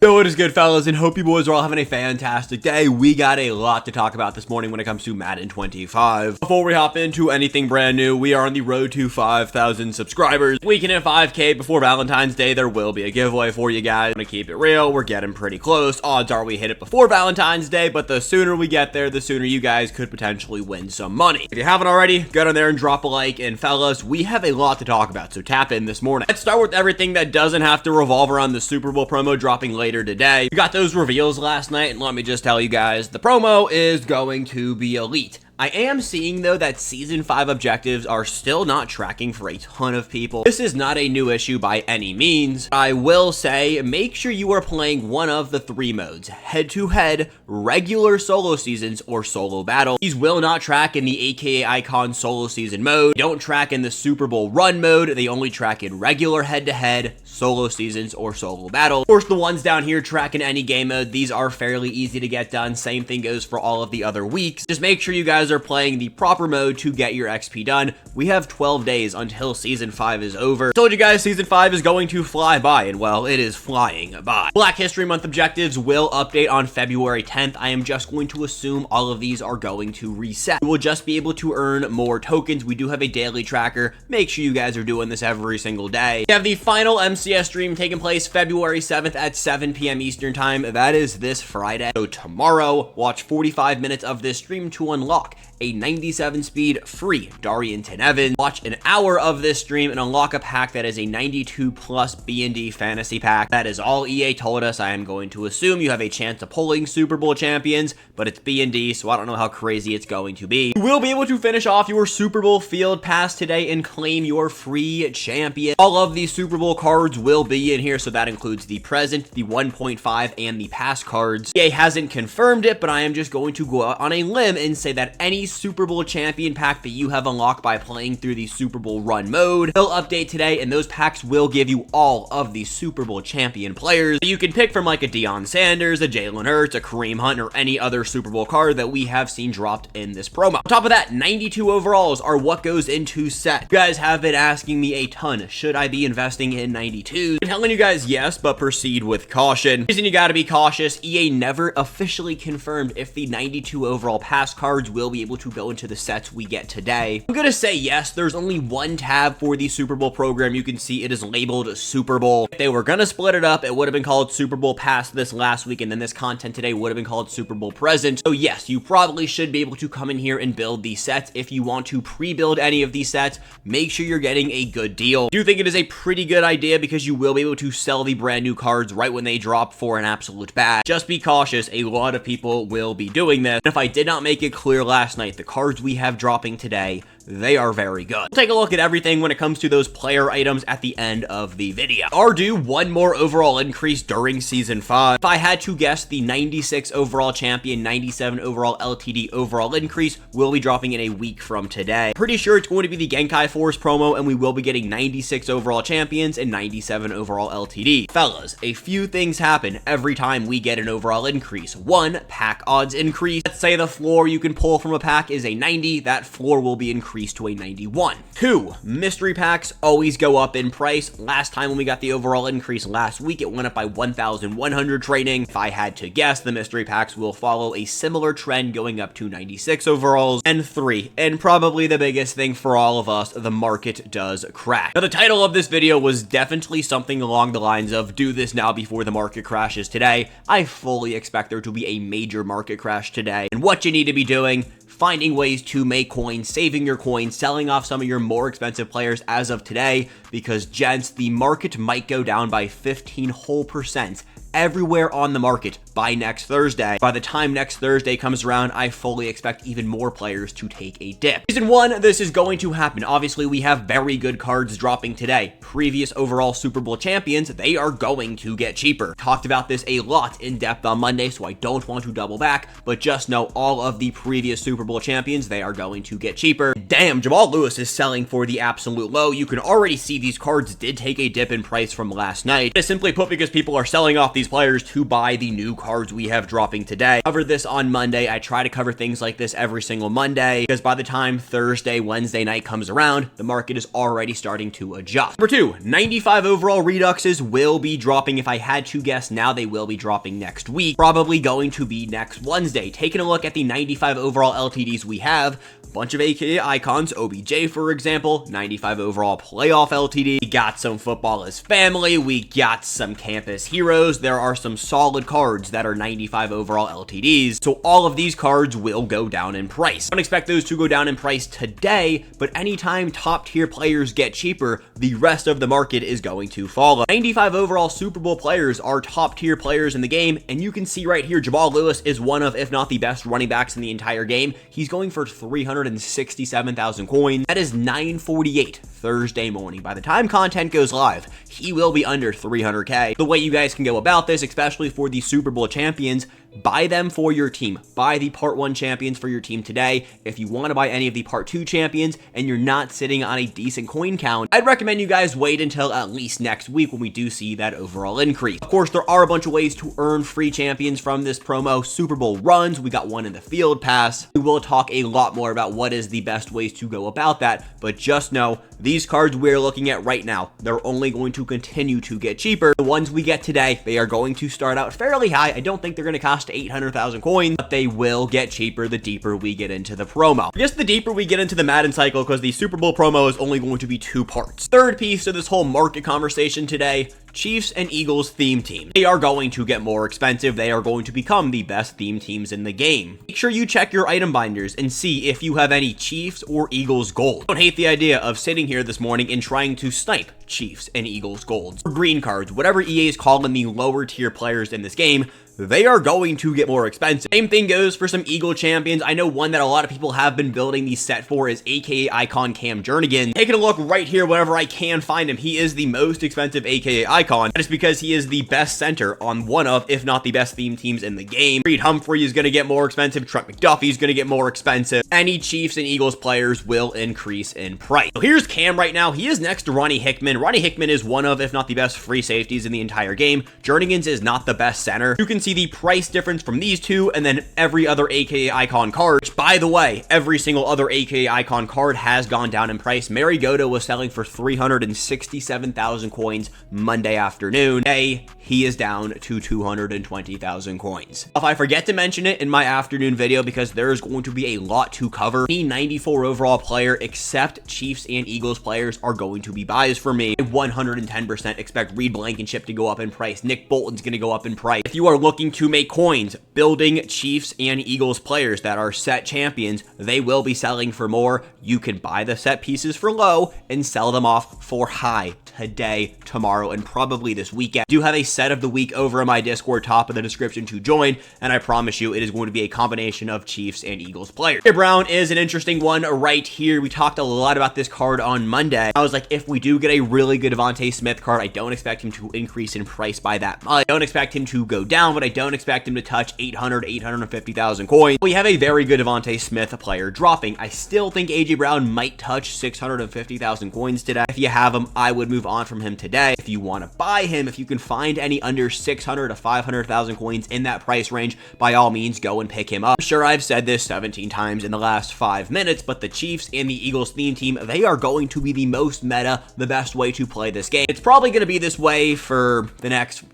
Yo, what is good, fellas, and hope you boys are all having a fantastic day. We got a lot to talk about this morning when it comes to Madden 25. Before we hop into anything brand new, we are on the road to 5,000 subscribers. We can hit 5K before Valentine's Day. There will be a giveaway for you guys. I'm gonna keep it real. We're getting pretty close. Odds are we hit it before Valentine's Day, but the sooner we get there, the sooner you guys could potentially win some money. If you haven't already, go down there and drop a like. And fellas, we have a lot to talk about, so tap in this morning. Let's start with everything that doesn't have to revolve around the Super Bowl promo dropping later today. We got those reveals last night, and let me just tell you guys, the promo is going to be elite. I am seeing, though, that Season 5 objectives are still not tracking for a ton of people. This is not a new issue by any means. I will say, make sure you are playing one of the three modes: head-to-head, regular solo seasons, or solo battle. These will not track in the AKA Icon solo season mode. They don't track in the Super Bowl run mode. They only track in regular head-to-head, solo seasons, or solo battle. Of course, the ones down here track in any game mode. These are fairly easy to get done. Same thing goes for all of the other weeks. Just make sure you guys are playing the proper mode to get your XP done. We have 12 days until Season 5 is over. I told you guys Season 5 is going to fly by, and well, it is flying by. Black History Month objectives will update on February 10th. I am just going to assume all of these are going to reset. You will just be able to earn more tokens. We do have a daily tracker. Make sure you guys are doing this every single day. We have the final MCS stream taking place February 7th at 7 p.m. Eastern Time. That is this Friday. So tomorrow, watch 45 minutes of this stream to unlock a 97 speed free Darlington Evans. Watch an hour of this stream and unlock a pack that is a 92 plus B&D fantasy pack. That is all EA told us. I am going to assume you have a chance of pulling Super Bowl champions, but it's B&D, so I don't know how crazy it's going to be. You will be able to finish off your Super Bowl field pass today and claim your free champion. All of these Super Bowl cards will be in here, so that includes the present, the 1.5, and the past cards. EA hasn't confirmed it, but I am just going to go out on a limb and say that any Super Bowl champion pack that you have unlocked by playing through the Super Bowl run mode will update today, and those packs will give you all of the Super Bowl champion players. You can pick from like a Deion Sanders, a Jalen Hurts, a Kareem Hunt, or any other Super Bowl card that we have seen dropped in this promo. On top of that, 92 overalls are what goes into set. You guys have been asking me a ton, should I be investing in 92s? I'm telling you guys yes, but proceed with caution. The reason you gotta be cautious, EA never officially confirmed if the 92 overall pass cards will be able to go into the sets we get today. I'm gonna say yes. There's only one tab for the Super Bowl program. You can see it is labeled Super Bowl. If they were gonna split it up, it would have been called Super Bowl Pass this last week, and then this content today would have been called Super Bowl Present. So yes, you probably should be able to come in here and build these sets. If you want to pre-build any of these sets, make sure you're getting a good deal. I do think it is a pretty good idea because you will be able to sell the brand new cards right when they drop for an absolute bag. Just be cautious. A lot of people will be doing this. And if I did not make it clear last night, the cards we have dropping today, they are very good. We'll take a look at everything when it comes to those player items at the end of the video. Are due one more overall increase during Season 5. If I had to guess, the 96 overall champion, 97 overall LTD overall increase will be dropping in a week from today. Pretty sure it's going to be the Genkai Force promo, and we will be getting 96 overall champions and 97 overall LTD. Fellas, a few things happen every time we get an overall increase. One, pack odds increase. Let's say the floor you can pull from a pack is a 90, that floor will be increased to a 91. 2, mystery packs always go up in price. Last time when we got the overall increase last week, it went up by 1,100 trading. If I had to guess, the mystery packs will follow a similar trend going up to 96 overalls. And 3, and probably the biggest thing for all of us, the market does crash. Now, the title of this video was definitely something along the lines of do this now before the market crashes today. I fully expect there to be a major market crash today. And what you need to be doing, finding ways to make coins, saving your coins, selling off some of your more expensive players as of today, because gents, the market might go down by 15% everywhere on the market by next Thursday. By the time next Thursday comes around, I fully expect even more players to take a dip. Season 1, this is going to happen. Obviously, we have very good cards dropping today. Previous overall Super Bowl champions, they are going to get cheaper. Talked about this a lot in depth on Monday, so I don't want to double back, but just know all of the previous Super Bowl champions, they are going to get cheaper. Damn, Jamal Lewis is selling for the absolute low. You can already see these cards did take a dip in price from last night. It's simply put because people are selling off the these players to buy the new cards we have dropping today. Covered this on Monday. I try to cover things like this every single Monday because by the time Thursday, Wednesday night comes around, the market is already starting to adjust. Number 2, 95 overall Reduxes will be dropping. If I had to guess now, they will be dropping next week. Probably going to be next Wednesday. Taking a look at the 95 overall LTDs we have, bunch of AKA icons, OBJ for example, 95 overall playoff LTD. We got some football as family, we got some campus heroes. There are some solid cards that are 95 overall LTDs, so all of these cards will go down in price. Don't expect those to go down in price today, but anytime top tier players get cheaper, the rest of the market is going to follow. 95 overall Super Bowl players are top tier players in the game, and you can see right here, Jamal Lewis is one of, if not the best running backs in the entire game. He's going for 367,000 coins. That is 9:48 Thursday morning. By the time content goes live, he will be under 300k. The way you guys can go about this, especially for the Super Bowl champions, buy them for your team. Buy the Part 1 champions for your team today. If you want to buy any of the Part 2 champions and you're not sitting on a decent coin count, I'd recommend you guys wait until at least next week when we do see that overall increase. Of course, there are a bunch of ways to earn free champions from this promo. Super Bowl runs, we got one in the field pass. We will talk a lot more about what is the best ways to go about that, but just know these cards we're looking at right now, they're only going to continue to get cheaper. The ones we get today, they are going to start out fairly high. I don't think they're going to cost 800,000 coins, but they will get cheaper the deeper we get into the promo. I guess the deeper we get into the Madden cycle, because the Super Bowl promo is only going to be 2 parts. Third piece to this whole market conversation today, Chiefs and Eagles theme team. They are going to get more expensive. They are going to become the best theme teams in the game. Make sure you check your item binders and see if you have any Chiefs or Eagles gold. Don't hate the idea of sitting here this morning and trying to snipe Chiefs and Eagles golds or green cards, whatever EA is calling the lower tier players in this game. They are going to get more expensive. Same thing goes for some Eagle champions. I know one that a lot of people have been building the set for is AKA Icon Cam Jernigan. Taking a look right here whenever I can find him, he is the most expensive AKA Icon. That is because he is the best center on one of, if not the best theme teams in the game. Reed Humphrey is going to get more expensive. Trent McDuffie is going to get more expensive. Any Chiefs and Eagles players will increase in price. So here's Cam right now. He is next to Ronnie Hickman. Ronnie Hickman is one of, if not the best free safeties in the entire game. Jernigan's is not the best center. You can see the price difference from these two and then every other AKA Icon card, which, by the way, every single other AKA Icon card has gone down in price. Mariota was selling for 367,000 coins Monday afternoon. Today, he is down to 220,000 coins. If I forget to mention it in my afternoon video, because there is going to be a lot to cover, any 94 overall player except Chiefs and Eagles players are going to be buys for me. I 110% expect Reed Blankenship to go up in price. Nick Bolton's going to go up in price. If you are looking to make coins building Chiefs and Eagles players that are set champions, they will be selling for more. You can buy the set pieces for low and sell them off for high today, tomorrow, and probably this weekend. I do have a set of the week over in my Discord, top of the description to join, and I promise you it is going to be a combination of Chiefs and Eagles players. AJ Brown is an interesting one right here. We talked a lot about this card on Monday. I was like, if we do get a really good Devontae Smith card, I don't expect him to increase in price by that much. I don't expect him to go down, but I don't expect him to touch 850,000 coins. We have a very good Devontae Smith player dropping. I still think AJ Brown might touch 650,000 coins today. If you have him, I would move on from him today. If you want to buy him, if you can find any under 600 to 500,000 coins in that price range, by all means, go and pick him up. I'm sure I've said this 17 times in the last 5 minutes, but the Chiefs and the Eagles theme team, they are going to be the most meta, the best way to play this game. It's probably going to be this way for the next,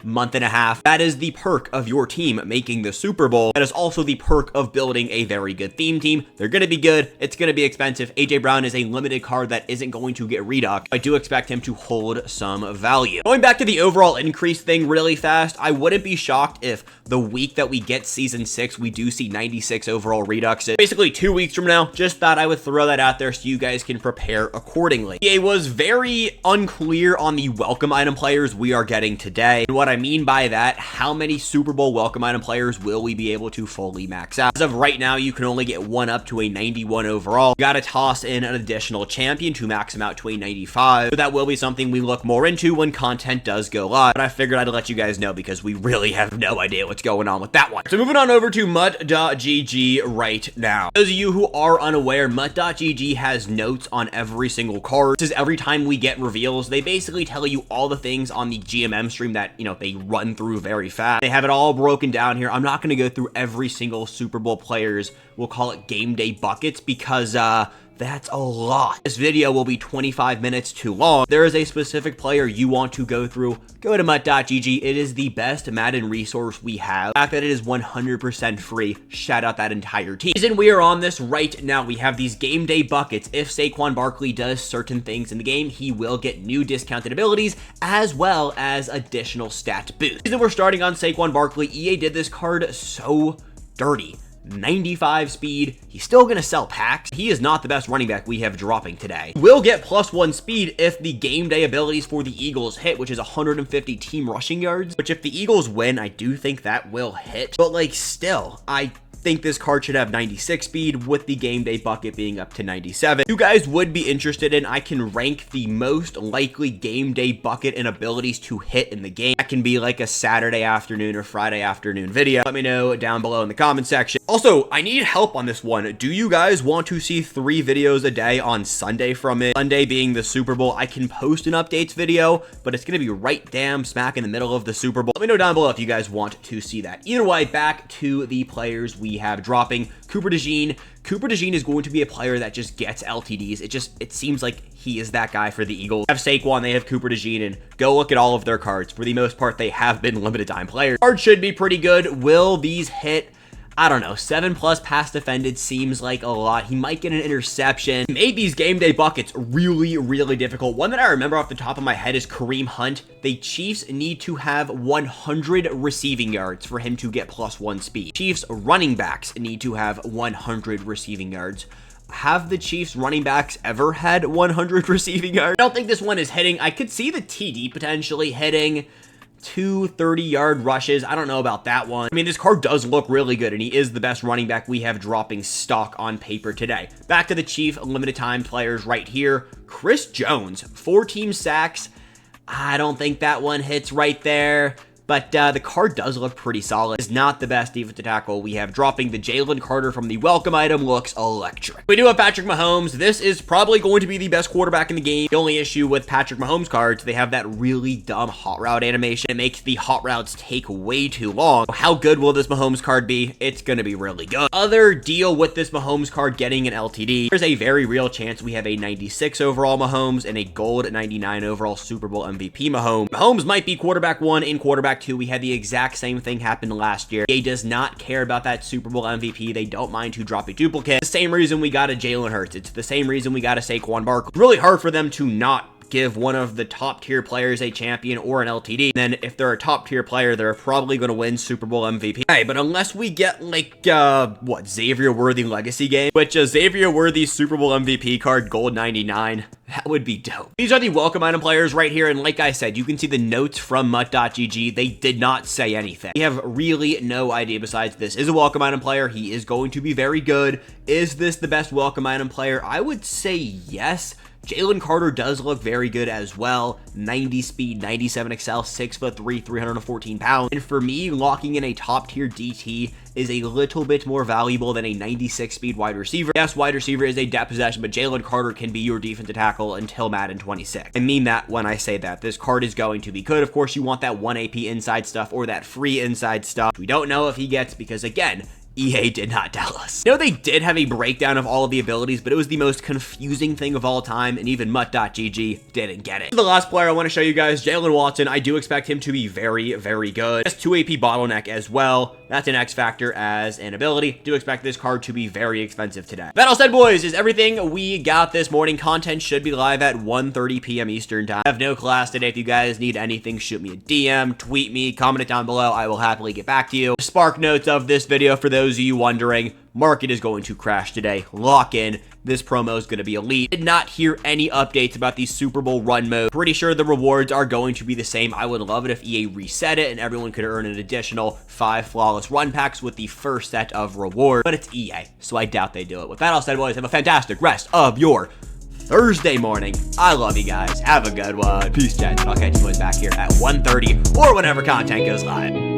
month and a half. That is the perk of your team making the Super Bowl. That is also the perk of building a very good theme team. They're going to be good. It's going to be expensive. AJ Brown is a limited card that isn't going to get reducked. I do expect him to hold some value. Going back to the overall increase thing really fast, I wouldn't be shocked if the week that we get Season 6, we do see 96 overall reducts. Basically 2 weeks from now. Just thought I would throw that out there so you guys can prepare accordingly. EA was very unclear on the welcome item players we are getting today. And what I mean by that, how many Super Bowl welcome item players will we be able to fully max out? As of right now, you can only get one up to a 91 overall. You got to toss in an additional champion to max them out to a 95. So that will be something we look more into when content does go live. But I figured I'd let you guys know because we really have no idea what's going on with that one. So moving on over to Mutt.gg right now. Those of you who are unaware, Mutt.gg has notes on every single card. This is every time we get reveals. They basically tell you all the things on the GMM stream that that, you know, they run through very fast. They have it all broken down here. I'm not going to go through every single Super Bowl player's, we'll call it game day buckets, because that's a lot. This video will be 25 minutes too long. There is a specific player you want to go through, go to mutt.gg. It is the best Madden resource we have. The fact that it is 100% free, shout out that entire team. The reason we are on this right now, we have these game day buckets. If Saquon Barkley does certain things in the game, he will get new discounted abilities as well as additional stat boosts. The reason we're starting on Saquon Barkley, EA did this card so dirty. 95 speed. He's still going to sell packs. He is not the best running back we have dropping today. Will get +1 speed if the game day abilities for the Eagles hit, which is 150 team rushing yards, which if the Eagles win, I do think that will hit. But like still, I think this card should have 96 speed with the game day bucket being up to 97. You guys would be interested in, I can rank the most likely game day bucket and abilities to hit in the game. That can be like a Saturday afternoon or Friday afternoon video. Let me know down below in the comment section. Also, I need help on this one. Do you guys want to see 3 videos a day on Sunday from it? Sunday being the Super Bowl. I can post an updates video, but it's going to be right damn smack in the middle of the Super Bowl. Let me know down below if you guys want to see that. Either way, back to the players we have dropping. Cooper DeJean. Cooper DeJean is going to be a player that just gets LTDs. It seems like he is that guy for the Eagles. They have Saquon, they have Cooper DeJean, and go look at all of their cards. For the most part, they have been limited time players. Cards should be pretty good. Will these hit? I don't know, 7+ pass defended seems like a lot. He might get an interception. Made these game day buckets really, really difficult. One that I remember off the top of my head is Kareem Hunt. The Chiefs need to have 100 receiving yards for him to get +1 speed. Chiefs running backs need to have 100 receiving yards. Have the Chiefs running backs ever had 100 receiving yards? I don't think this one is hitting. I could see the TD potentially hitting. 2 30-yard rushes. I don't know about that one. I mean, this card does look really good, and he is the best running back we have dropping stock on paper today. Back to the Chief limited time players right here. Chris Jones, 4 team sacks. I don't think that one hits right there. But the card does look pretty solid. It's not the best defensive tackle we have dropping. The Jalen Carter from the welcome item looks electric. We do have Patrick Mahomes. This is probably going to be the best quarterback in the game. The only issue with Patrick Mahomes cards, they have that really dumb hot route animation. It makes the hot routes take way too long. How good will this Mahomes card be? It's going to be really good. Other deal with this Mahomes card getting an LTD, there's a very real chance we have a 96 overall Mahomes and a gold 99 overall Super Bowl MVP Mahomes. Mahomes might be quarterback 1 in quarterback 2. We had the exact same thing happen last year. EA does not care about that Super Bowl MVP. They don't mind to drop a duplicate. The same reason we got a Jalen Hurts. It's the same reason we got a Saquon Barkley. It's really hard for them to not give one of the top tier players a champion or an LTD. Then if they're a top tier player, they're probably going to win Super Bowl MVP. Hey, but unless we get like, Xavier Worthy legacy game, which a Xavier Worthy Super Bowl MVP card gold 99, that would be dope. These are the welcome item players right here. And like I said, you can see the notes from mutt.gg. They did not say anything. We have really no idea besides this is a welcome item player. He is going to be very good. Is this the best welcome item player? I would say yes. Jalen Carter does look very good as well. 90 speed, 97 excel, 6'3", 314 pounds. And for me, locking in a top tier DT is a little bit more valuable than a 96 speed wide receiver. Yes, wide receiver is a depth possession, but Jalen Carter can be your defensive tackle until Madden 26. I mean that when I say that. This card is going to be good. Of course, you want that 1 AP inside stuff or that free inside stuff. We don't know if he gets because, again, EA did not tell us. I know they did have a breakdown of all of the abilities, but it was the most confusing thing of all time, and even mutt.gg didn't get it. The last player I want to show you guys, Jalen Watson. I do expect him to be very, very good. Just 2 AP bottleneck as well. That's an X factor as an ability. Do expect this card to be very expensive today. That all said, boys, is everything we got this morning. Content should be live at 1:30 p.m. Eastern time. I have no class today. If you guys need anything, shoot me a DM, tweet me, comment it down below. I will happily get back to you. Spark notes of this video for those of you wondering. Market is going to crash today. Lock in. This promo is going to be elite. Did not hear any updates about the Super Bowl run mode. Pretty sure the rewards are going to be the same. I would love it if EA reset it and everyone could earn an additional 5 flawless run packs with the first set of rewards. But it's EA, so I doubt they do it. With that all said, boys, have a fantastic rest of your Thursday morning. I love you guys. Have a good one. Peace, chat. And I'll catch you boys back here at 1:30 or whenever content goes live.